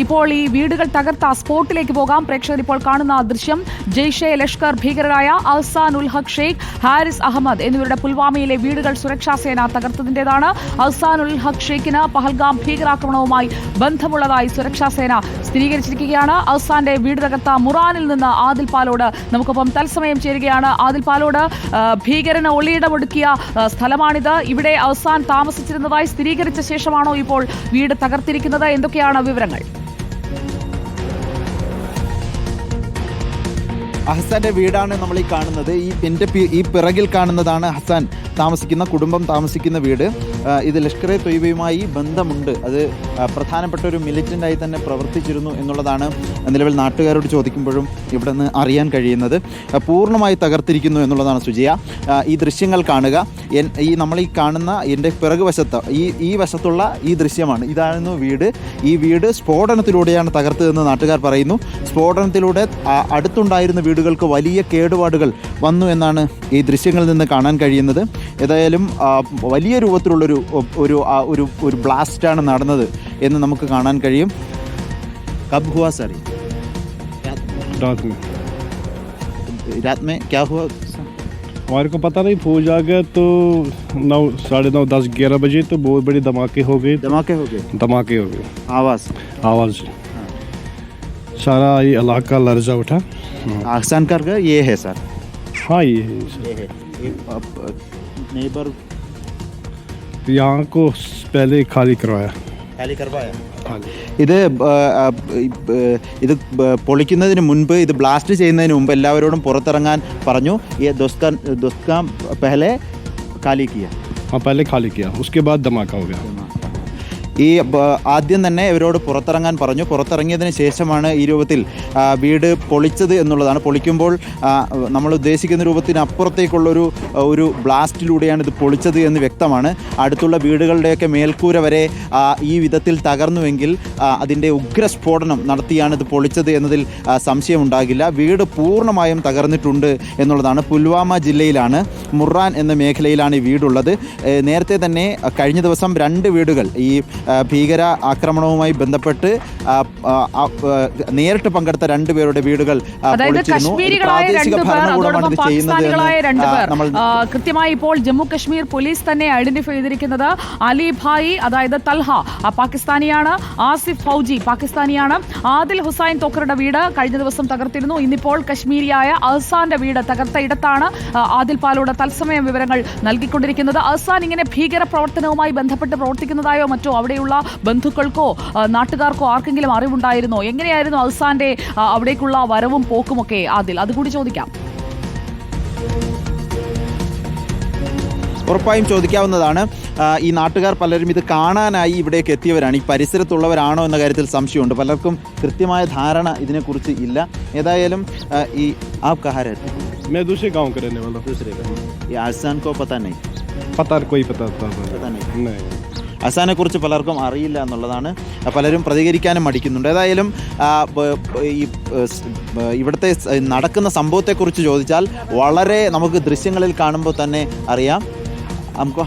ഇപ്പോൾ ഈ വീടുകൾ തകർത്ത സ്പോട്ടിലേക്ക് പോകാം. പ്രേക്ഷകർ ഇപ്പോൾ കാണുന്ന ദൃശ്യം ജെയ്ഷെ ലഷ്കർ ഭീകരരായ അഹ്സാൻ ഉൽ ഹഖ് ഷെയ്ഖ്, ഹാരിസ് അഹമ്മദ് എന്നിവരുടെ പുൽവാമയിലെ വീടുകൾ സുരക്ഷാ സേന തകർത്തതിന്റേതാണ്. അഹ്സാൻ ഉൽ ഹഖ് ഷെയ്ഖിന് പഹൽഗാം ഭീകരാക്രമണവുമായി ബന്ധമുള്ളതായി സുരക്ഷാ സേന സ്ഥിരീകരിച്ചിരിക്കുകയാണ്. അഹ്സാന്റെ വീട് തകർത്ത മുറാനിൽ നിന്ന് ആദിൽ പാലോട് നമുക്കൊപ്പം തത്സമയം ചേരുകയാണ്. ആദിൽ പാലോട്, ഭീകരന് ഒളിയിടമൊടുക്കിയ സ്ഥലമാണിത്. ഇവിടെ അഹ്സാൻ താമസിച്ചിരുന്നതായി സ്ഥിരീകരിച്ച ശേഷമാണോ ഇപ്പോൾ വീട് തകർത്തിരിക്കുന്നത്? എന്തൊക്കെയാണ് വിവരങ്ങൾ? അഹ്സാന്റെ വീടാണ് നമ്മൾ ഈ കാണുന്നത്. ഈ പിറകിൽ കാണുന്നതാണ് ഹസാൻ താമസിക്കുന്ന കുടുംബം താമസിക്കുന്ന വീട്. ഇത് ലഷ്കർ എ തൊയ്ബയുമായി ബന്ധമുണ്ട്. അത് പ്രധാനപ്പെട്ട ഒരു മിലിറ്റൻ്റായി തന്നെ പ്രവർത്തിച്ചിരുന്നു എന്നുള്ളതാണ് നിലവിൽ നാട്ടുകാരോട് ചോദിക്കുമ്പോഴും ഇവിടെ നിന്ന് അറിയാൻ കഴിയുന്നത്. പൂർണ്ണമായി തകർത്തിരിക്കുന്നു എന്നുള്ളതാണ് സുജിയ. ഈ ദൃശ്യങ്ങൾ കാണുക. നമ്മൾ ഈ കാണുന്ന എൻ്റെ പിറകു വശത്ത് ഈ വശത്തുള്ള ഈ ദൃശ്യമാണ്. ഇതായിരുന്നു വീട്. ഈ വീട് സ്ഫോടനത്തിലൂടെയാണ് തകർത്തതെന്ന് നാട്ടുകാർ പറയുന്നു. സ്ഫോടനത്തിലൂടെ അടുത്തുണ്ടായിരുന്ന വീടുകൾക്ക് വലിയ കേടുപാടുകൾ വന്നു എന്നാണ് ഈ ദൃശ്യങ്ങളിൽ നിന്ന് കാണാൻ കഴിയുന്നത്. ഏതായാലും വലിയ രൂപത്തിലുള്ളൊരു ഒരു ബ്ലാസ്റ്റാണ് നടന്നത് എന്ന് നമുക്ക് കാണാൻ കഴിയും. കബ് ഹുവാ സർ? रात में क्या हुआ? हमारे को पता नहीं, फौज आ गया तो 9, 9:30, 10, 11 बजे तो बहुत बड़ी धमाके हो गए. आवाज़ सारा ये इलाका लर्जा उठा. अहसान कर गए ये है सर? हाँ ये है. नेबर यहाँ को पहले खाली करवाया. ഇത് പൊളിക്കുന്നതിന് മുൻപ്, ഇത് ബ്ലാസ്റ്റ് ചെയ്യുന്നതിന് മുമ്പ് എല്ലാവരോടും പുറത്തിറങ്ങാൻ പറഞ്ഞു. ദുസ്കാം പഹലെ ഖാലി കിയ. हाँ पहले खाली किया, उसके बाद धमाका हो गया. ഈ ആദ്യം തന്നെ ഇവരോട് പുറത്തിറങ്ങാൻ പറഞ്ഞു. പുറത്തിറങ്ങിയതിന് ശേഷമാണ് ഈ രൂപത്തിൽ വീട് പൊളിച്ചത് എന്നുള്ളതാണ്. പൊളിക്കുമ്പോൾ നമ്മൾ ഉദ്ദേശിക്കുന്ന രൂപത്തിനപ്പുറത്തേക്കുള്ളൊരു ബ്ലാസ്റ്റിലൂടെയാണ് ഇത് പൊളിച്ചത് എന്ന് വ്യക്തമാണ്. അടുത്തുള്ള വീടുകളുടെയൊക്കെ മേൽക്കൂര വരെ ഈ വിധത്തിൽ തകർന്നുവെങ്കിൽ അതിൻ്റെ ഉഗ്രസ്ഫോടനം നടത്തിയാണ് ഇത് പൊളിച്ചത് എന്നതിൽ സംശയമുണ്ടാകില്ല. വീട് പൂർണ്ണമായും തകർന്നിട്ടുണ്ട് എന്നുള്ളതാണ്. പുൽവാമ ജില്ലയിലാണ്, മുറാൻ എന്ന മേഖലയിലാണ് ഈ വീടുള്ളത്. നേരത്തെ തന്നെ കഴിഞ്ഞ ദിവസം 2 വീടുകൾ ഈ ഭീകര ആക്രമണവുമായി ബന്ധപ്പെട്ട് നേരിട്ട് പങ്കെടുത്ത 2 പേരുടെ വീടുകൾ പൊളിച്ചിരുന്നു. കൃത്യമായി ഇപ്പോൾ ജമ്മു കശ്മീർ പോലീസ് തന്നെ ഐഡന്റിഫൈ ചെയ്തിരിക്കുന്നത് അലി ഭായി, അതായത് തൽഹ പാകിസ്ഥാനിയാണ്, ആസിഫ് ഫൗജി പാകിസ്ഥാനിയാണ്, ആദിൽ ഹുസൈൻ തോക്കറുടെ വീട് കഴിഞ്ഞ ദിവസം തകർത്തിരുന്നു. ഇന്നിപ്പോൾ കശ്മീരിയായ അഹ്സാന്റെ വീട് തകർത്ത ഇടത്താണ് ആദിൽ പാലോട് തത്സമയം വിവരങ്ങൾ നൽകിക്കൊണ്ടിരിക്കുന്നത്. അഹ്സാൻ ഇങ്ങനെ ഭീകര പ്രവർത്തനവുമായി ബന്ധപ്പെട്ട് പ്രവർത്തിക്കുന്നതായോ മറ്റോ അവിടെയുള്ള ബന്ധുക്കൾക്കോ നാട്ടുകാർക്കോ ആർക്കെങ്കിലും അറിവുണ്ടായിരുന്നോ? എങ്ങനെയായിരുന്നു അഹ്സാന്റെ അവിടേക്കുള്ള വരവും പോക്കുമൊക്കെ? ആദിൽ, അതുകൂടി ചോദിക്കാം. ഉറപ്പായും ചോദിക്കാവുന്നതാണ്. ഈ നാട്ടുകാർ പലരും ഇത് കാണാനായി ഇവിടേക്ക് എത്തിയവരാണ്. ഈ പരിസരത്തുള്ളവരാണോ എന്ന കാര്യത്തിൽ സംശയമുണ്ട്. പലർക്കും കൃത്യമായ ധാരണ ഇതിനെക്കുറിച്ച് ഇല്ല. ഏതായാലും ഈ ആപ് കഹാ രഹത്തെ? मैं दूसरे गांव का रहने वाला. दूसरे का? ये आसान को पता नहीं? कोई पता नहीं. അഹ്സാനെ കുറിച്ച് പലർക്കും അറിയില്ല എന്നുള്ളതാണ്. പലരും പ്രതികരിക്കാനും മടിക്കുന്നുണ്ട്. ഏതായാലും ഇവിടുത്തെ നടക്കുന്ന സംഭവത്തെക്കുറിച്ച് ചോദിച്ചാൽ വളരെ നമുക്ക് ദൃശ്യങ്ങളിൽ കാണുമ്പോൾ തന്നെ അറിയാം. നമുക്ക്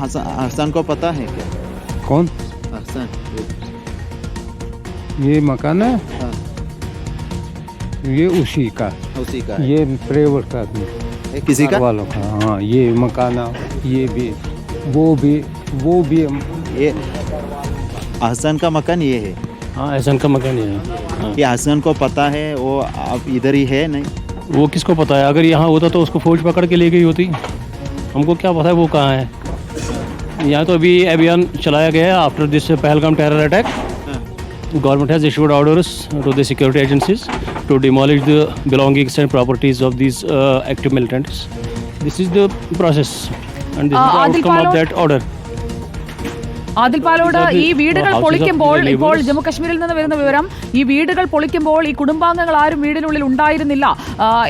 അഹ്സാൻ को पता है क्या? कौन? अहसान. ये मकान है. ये उसी का. ये प्रेवर का किसी का वालों का. हाँ ये मकान, ये भी वो भी ये अहसान का मकान ये है. हाँ अहसान का मकान ये है. हाँ. ये अहसान को पता है वो अब इधर ही है? नहीं, वो किसको पता है? अगर यहाँ होता तो उसको फौज पकड़ के ले गई होती. हमको क्या पता है वो कहाँ है. यहाँ तो अभी अभियान चलाया गया है after this Pahalgam terror attack. Government has issued orders to the security agencies to demolish the belongings and properties of these active militants. This is the process and this is the outcome of that order. Adil Palode, ഈ വീടുകൾ പൊളിക്കുമ്പോൾ ഇപ്പോൾ ജമ്മു കശ്മീരിൽ നിന്ന് വരുന്ന വിവരം, ഈ വീടുകൾ പൊളിക്കുമ്പോൾ ഈ കുടുംബാംഗങ്ങൾ ആരും വീടിനുള്ളിൽ ഉണ്ടായിരുന്നില്ല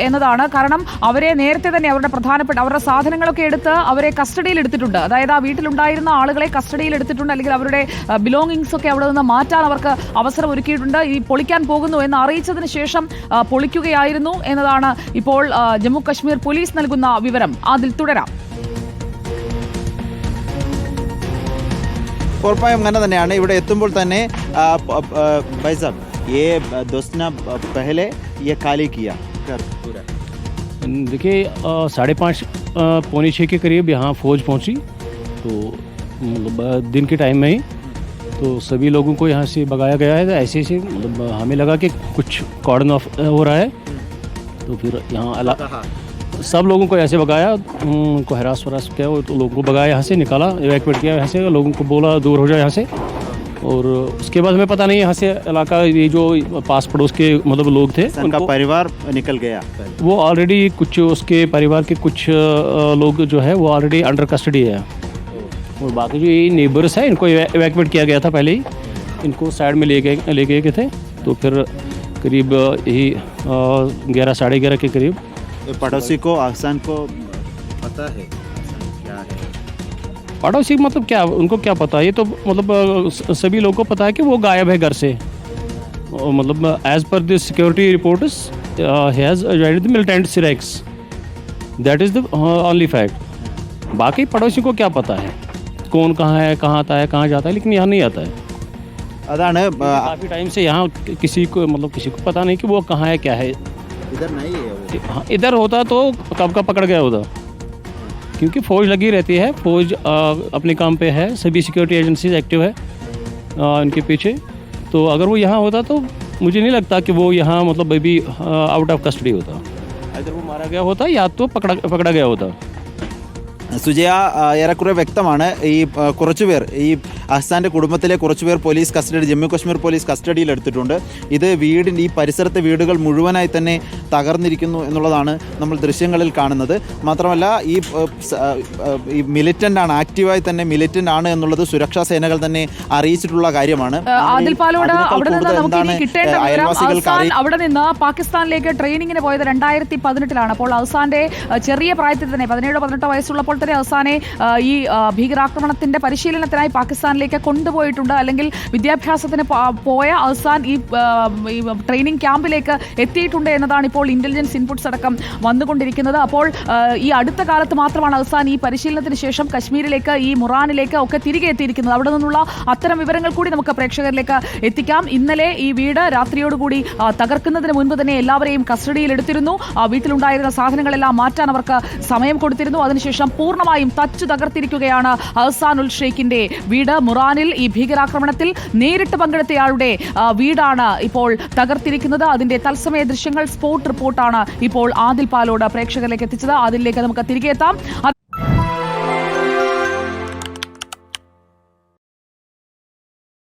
എന്നതാണ്. കാരണം അവരെ നേരത്തെ തന്നെ അവരുടെ സാധനങ്ങളൊക്കെ എടുത്ത് അവരെ കസ്റ്റഡിയിൽ എടുത്തിട്ടുണ്ട്. അതായത് ആ വീട്ടിലുണ്ടായിരുന്ന ആളുകളെ കസ്റ്റഡിയിൽ എടുത്തിട്ടുണ്ട്, അല്ലെങ്കിൽ അവരുടെ ബിലോങ്ങിങ്സ് ഒക്കെ അവിടെ നിന്ന് മാറ്റാൻ അവർക്ക് അവസരം ഒരുക്കിയിട്ടുണ്ട്. ഈ പൊളിക്കാൻ പോകുന്നു എന്ന് അറിയിച്ചതിന് ശേഷം പൊളിക്കുകയായിരുന്നു എന്നതാണ് ഇപ്പോൾ ജമ്മു കശ്മീർ പോലീസ് നൽകുന്ന വിവരം. അതിൽ തുടരാം. ഉറപ്പായും അങ്ങനെ തന്നെയാണ്. ഇവിടെ എത്തുമ്പോൾ തന്നെ भाई साहब ये दोस्तना पहले ये खाली किया घर पूरा? देखिए 5:30 पौने 6 के करीब यहाँ फौज पहुँची, तो मतलब दिन के टाइम में ही तो सभी लोगों को यहाँ से भगाया गया है। ऐसे ऐसे मतलब हमें लगा कि कुछ कॉर्डन ऑफ हो रहा है, तो फिर यहाँ सब लोगों को ऐसे भगाया, उनको हरास वरास किया, तो लोगों को भगाया, यहाँ से निकाला, इवैक्यूएट किया यहाँ से, लोगों को बोला दूर हो जाए यहाँ से। और उसके बाद हमें पता नहीं यहाँ से इलाका ये जो पास पड़ोस के मतलब लोग थे उनका परिवार निकल गया, वो ऑलरेडी कुछ उसके परिवार के कुछ लोग जो है वो ऑलरेडी अंडर कस्टडी है, और बाकी जो ये नेबर्स है इनको इवैक्यूएट किया गया था पहले ही, इनको साइड में ले गए थे। तो फिर करीब यही 11 साढ़े 11 के करीब पड़ोसी को अहसान को पता है क्या है? पड़ोसी मतलब क्या, उनको क्या पता, ये तो मतलब सभी लोगों को पता है कि वो गायब है घर से। मतलब as per the security reports he has joined the militant sirex, that is the only fact. बाकी पड़ोसी को क्या पता है कौन कहाँ है, कहाँ आता है, कहाँ जाता है, लेकिन यहाँ नहीं आता है। अതാണ് काफ़ी टाइम से यहाँ किसी को पता नहीं कि वो कहाँ है, क्या है। इधर नहीं है वो। हाँ, इधर होता तो कब का पकड़ गया होता, क्योंकि फ़ौज लगी रहती है, फ़ौज अपने काम पे है, सभी सिक्योरिटी एजेंसीज एक्टिव है इनके पीछे। तो अगर वो यहाँ होता तो मुझे नहीं लगता कि वो यहाँ मतलब अभी आउट ऑफ कस्टडी होता, अगर वो मारा गया होता या तो पकड़ा गया होता। സുജയ, ഏറെക്കുറെ വ്യക്തമാണ്. ഈ കുറച്ചുപേർ ഈ അഹ്സാൻ്റെ കുടുംബത്തിലെ കുറച്ചുപേർ police custody, Jammu Kashmir police കസ്റ്റഡിയിൽ എടുത്തിട്ടുണ്ട്. ഇത് വീടിൻ്റെ ഈ പരിസരത്തെ വീടുകൾ മുഴുവനായി തന്നെ തകർന്നിരിക്കുന്നു എന്നുള്ളതാണ് നമ്മൾ ദൃശ്യങ്ങളിൽ കാണുന്നത്. മാത്രമല്ല ഈ മിലിറ്റൻ്റ് ആണ്, ആക്റ്റീവായി തന്നെ മിലിറ്റൻ്റ് ആണ് എന്നുള്ളത് സുരക്ഷാ സേനകൾ തന്നെ അറിയിച്ചിട്ടുള്ള കാര്യമാണ്. അവിടെ നിന്ന് പാകിസ്ഥാനിലേക്ക് ട്രെയിനിങ്ങിന് പോയത് 2018 അപ്പോൾ അഹ്സാന്റെ ചെറിയ പ്രായത്തിൽ തന്നെ 17-18 വയസ്സുള്ളപ്പോൾ തന്നെ അഹ്സാനെ ഈ ഭീകരാക്രമണത്തിന്റെ പരിശീലനത്തിനായി പാകിസ്ഥാനിലേക്ക് കൊണ്ടുപോയിട്ടുണ്ട്. അല്ലെങ്കിൽ വിദ്യാഭ്യാസത്തിന് പോയ അഹ്സാൻ ഈ ട്രെയിനിങ് ക്യാമ്പിലേക്ക് എത്തിയിട്ടുണ്ട് എന്നതാണ് ഇപ്പോൾ ഇന്റലിജൻസ് ഇൻപുട്സ് അടക്കം വന്നുകൊണ്ടിരിക്കുന്നത്. അപ്പോൾ ഈ അടുത്ത കാലത്ത് മാത്രമാണ് അഹ്സാൻ ഈ പരിശീലനത്തിന് ശേഷം കശ്മീരിലേക്ക്, ഈ മുറാനിലേക്ക് ഒക്കെ തിരികെ എത്തിയിരിക്കുന്നത്. അവിടെ നിന്നുള്ള അത്തരം വിവരങ്ങൾ കൂടി നമുക്ക് പ്രേക്ഷകരിലേക്ക് എത്തിക്കാം. ഇന്നലെ ഈ വീട് രാത്രിയോടുകൂടി തകർക്കുന്നതിന് മുൻപ് തന്നെ എല്ലാവരെയും കസ്റ്റഡിയിൽ എടുത്തിരുന്നു. വീട്ടിലുണ്ടായിരുന്ന സാധനങ്ങളെല്ലാം മാറ്റാൻ അവർക്ക് സമയം കൊടുത്തിരുന്നു. അതിനുശേഷം പൂർണ്ണമായും തച്ചു തകർത്തിരിക്കുകയാണ് അഹ്സാനുൽ ഷെയ്ഖിന്റെ വീട്. മുറാനിൽ ഈ ഭീകരാക്രമണത്തിൽ നേരിട്ട് പങ്കെടുത്തയാളുടെ വീടാണ് ഇപ്പോൾ തകർത്തിരിക്കുന്നത്. അതിന്റെ തത്സമയ ദൃശ്യങ്ങൾ സ്പോട്ട് റിപ്പോർട്ടാണ് ഇപ്പോൾ ആദിൽ പാലോട് പ്രേക്ഷകരിലേക്ക് എത്തിച്ചത്. അതിലേക്ക് നമുക്ക് തിരികെ എത്താം.